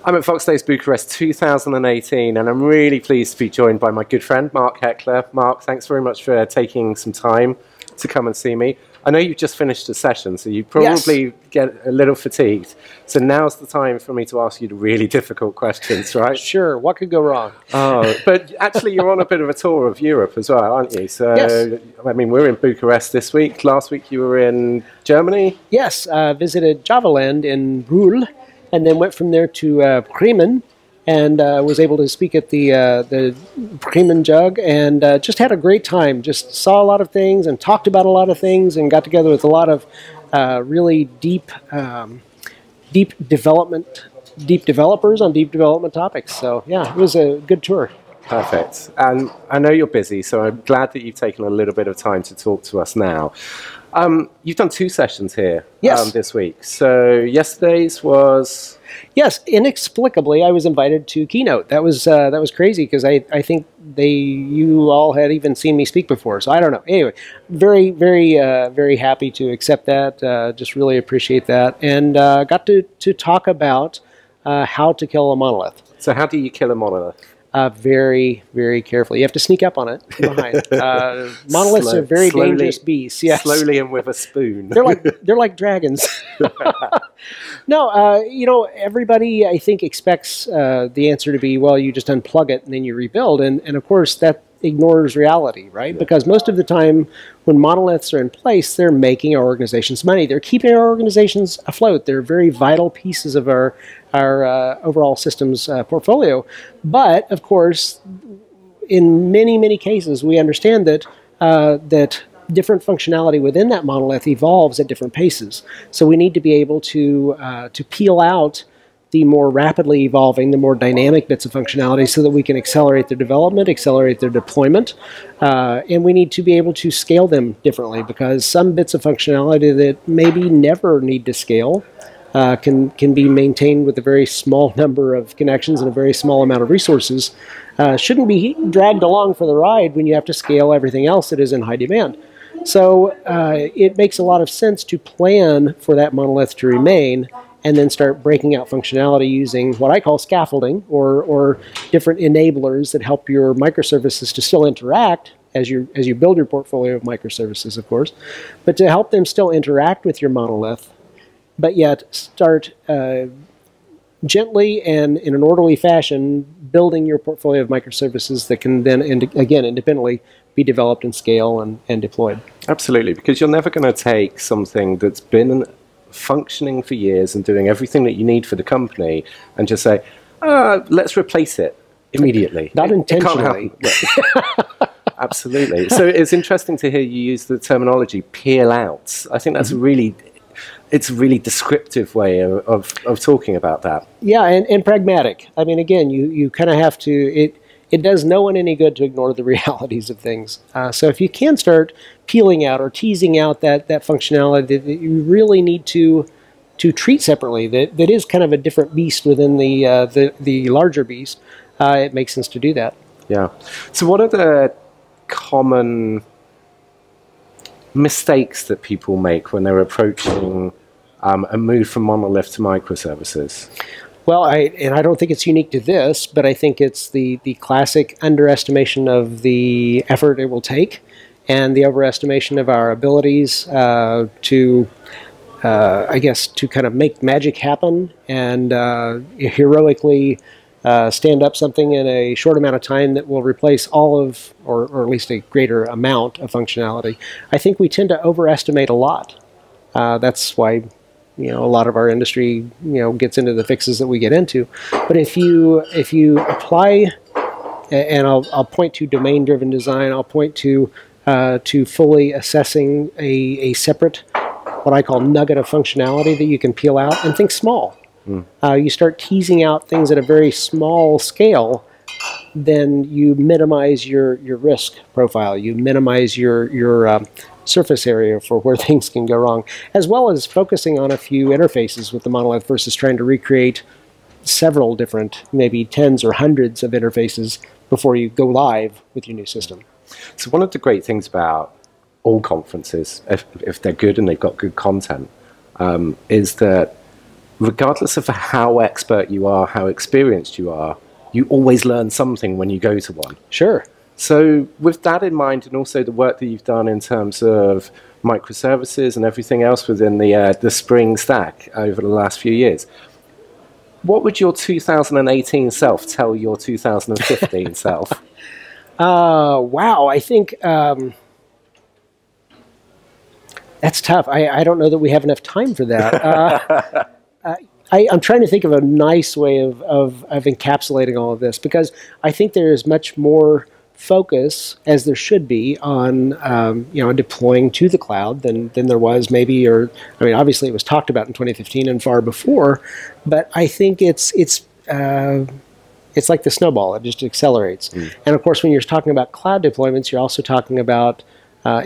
I'm at Voxxed Days Bucharest 2018, and I'm really pleased to be joined by my good friend, Mark Heckler. Mark, thanks very much for taking some time to come and see me. I know you've just finished a session, so you probably get a little fatigued. So now's the time for me to ask you the really difficult questions, right? Sure. What could go wrong? Oh, but actually you're on a bit of a tour of Europe as well, aren't you? So, yes. I mean, we're in Bucharest this week. Last week you were in Germany? Yes. Visited Javaland in Brühl, and then went from there to Bremen, and was able to speak at the Bremen Jug, and just had a great time. Just saw a lot of things and talked about a lot of things, and got together with a lot of really deep developers on deep development topics. So yeah, it was a good tour. Perfect. And I know you're busy, so I'm glad that you've taken a little bit of time to talk to us now. You've done 2 sessions here this week. So yesterday's was... Yes, inexplicably, I was invited to keynote. That was crazy, because I think you all had even seen me speak before. So I don't know. Anyway, very happy to accept that. Just really appreciate that, and got to talk about how to kill a monolith. So how do you kill a monolith? Very carefully. You have to sneak up on it from behind. Monoliths are very dangerous beasts. Yes. Slowly and with a spoon. They're like dragons. No, you know, everybody I think expects the answer to be, well, you just unplug it and then you rebuild, and of course that ignores reality, right? Yeah. Because most of the time when monoliths are in place, they're making our organizations money. They're keeping our organizations afloat. They're very vital pieces of our overall systems portfolio. But of course, in many cases, we understand that that different functionality within that monolith evolves at different paces. So we need to be able to peel out the more rapidly evolving, the more dynamic bits of functionality, so that we can accelerate their development, accelerate their deployment, and we need to be able to scale them differently, because some bits of functionality that maybe never need to scale can be maintained with a very small number of connections and a very small amount of resources. Shouldn't be dragged along for the ride when you have to scale everything else that is in high demand. So it makes a lot of sense to plan for that monolith to remain, and then start breaking out functionality using what I call scaffolding, or different enablers that help your microservices to still interact as you build your portfolio of microservices, of course, but to help them still interact with your monolith, but yet start gently and in an orderly fashion building your portfolio of microservices that can then, again, independently be developed and scale and deployed. Absolutely, because you're never going to take something that's been functioning for years and doing everything that you need for the company and just say, let's replace it immediately. Not intentionally. It can't happen. Absolutely. So it's interesting to hear you use the terminology peel out. I think that's it's a really descriptive way of talking about that. Yeah, and pragmatic. I mean, again, you kind of have to, it does no one any good to ignore the realities of things. So if you can start peeling out or teasing out that functionality that you really need to treat separately, that is kind of a different beast within the larger beast, it makes sense to do that. Yeah. So what are the common mistakes that people make when they're approaching a move from monolith to microservices? Well, I don't think it's unique to this, but I think it's the classic underestimation of the effort it will take, and the overestimation of our abilities to, I guess, to kind of make magic happen and heroically stand up something in a short amount of time that will replace all of, or at least a greater amount of functionality. I think we tend to overestimate a lot. That's why, you know, a lot of our industry, you know, gets into the fixes that we get into. But if you apply, and I'll point to domain-driven design, I'll point to fully assessing a separate, what I call nugget of functionality that you can peel out, and think small. You start teasing out things at a very small scale, then you minimize your risk profile. You minimize your surface area for where things can go wrong, as well as focusing on a few interfaces with the monolith versus trying to recreate several different, maybe tens or hundreds of interfaces before you go live with your new system. So one of the great things about all conferences, if they're good and they've got good content, is that regardless of how expert you are, how experienced you are, you always learn something when you go to one. Sure. So with that in mind, and also the work that you've done in terms of microservices and everything else within the Spring stack over the last few years, what would your 2018 self tell your 2015 self? Wow, I think that's tough. I don't know that we have enough time for that. I'm trying to think of a nice way of encapsulating all of this, because I think there is much more focus, as there should be, on deploying to the cloud than there was maybe, or I mean, obviously it was talked about in 2015 and far before, but I think it's like the snowball; it just accelerates. And of course, when you're talking about cloud deployments, you're also talking about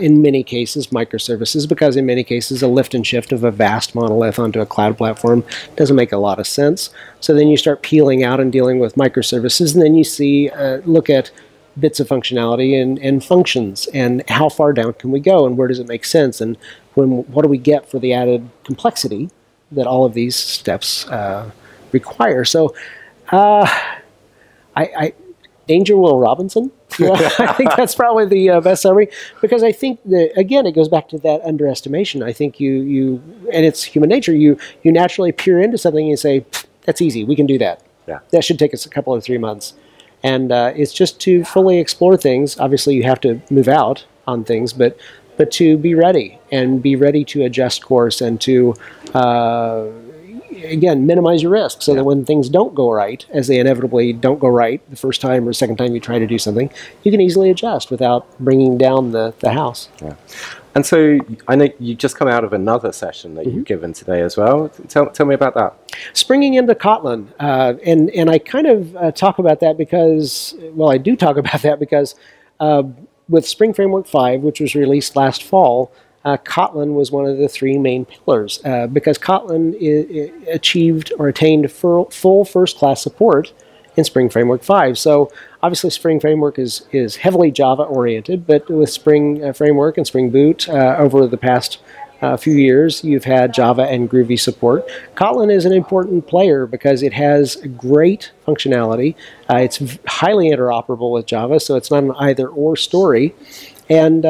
in many cases microservices, because in many cases a lift and shift of a vast monolith onto a cloud platform doesn't make a lot of sense. So then you start peeling out and dealing with microservices, and then you see look at bits of functionality and functions, and how far down can we go, and where does it make sense, and what do we get for the added complexity that all of these steps require. So Danger Will Robinson. I think that's probably the best summary, because I think that, again, it goes back to that underestimation. I think you and it's human nature, you naturally peer into something and you say, that's easy, we can do that. Yeah. That should take us a couple of 3 months. And it's just to fully explore things. Obviously, you have to move out on things, but to be ready, and be ready to adjust course, and to again, minimize your risk, so that when things don't go right, as they inevitably don't go right the first time or second time you try to do something, you can easily adjust without bringing down the house. Yeah. And so I know you just come out of another session that you've given today as well. Tell me about that. Springing into Kotlin. And I kind of talk about that because, well, I do talk about that because with Spring Framework 5, which was released last fall, Kotlin was one of the 3 main pillars, because Kotlin achieved or attained full first-class support in Spring Framework 5. So obviously Spring Framework is heavily Java-oriented, but with Spring Framework and Spring Boot over the past few years, you've had Java and Groovy support. Kotlin is an important player because it has great functionality. It's highly interoperable with Java, so it's not an either-or story. And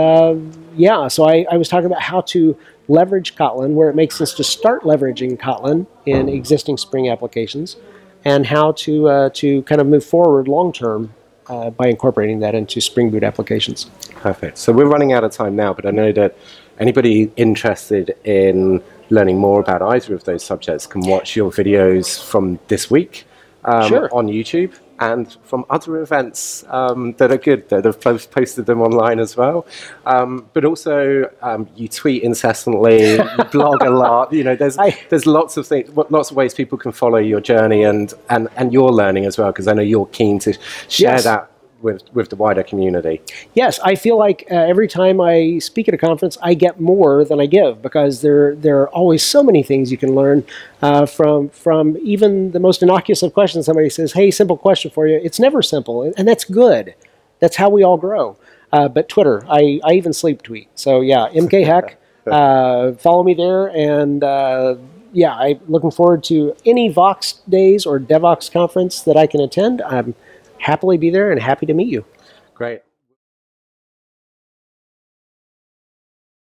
yeah, so I was talking about how to leverage Kotlin, where it makes sense to start leveraging Kotlin in existing Spring applications, and how to kind of move forward long-term by incorporating that into Spring Boot applications. Perfect. So we're running out of time now, but I know that anybody interested in learning more about either of those subjects can watch your videos from this week on YouTube, and from other events that are good, that have posted them online as well. But also, you tweet incessantly, you blog a lot. You know, there's lots of things, lots of ways people can follow your journey and your learning as well, because I know you're keen to share that with the wider community. Yes, I feel like every time I speak at a conference, I get more than I give, because there are always so many things you can learn from even the most innocuous of questions. Somebody says, hey, simple question for you. It's never simple, and that's good. That's how we all grow. But Twitter, I even sleep tweet. So yeah, MK Heck, follow me there, and yeah, I'm looking forward to any Voxxed Days or DevOps conference that I can attend. I'm happily be there and happy to meet you. Great.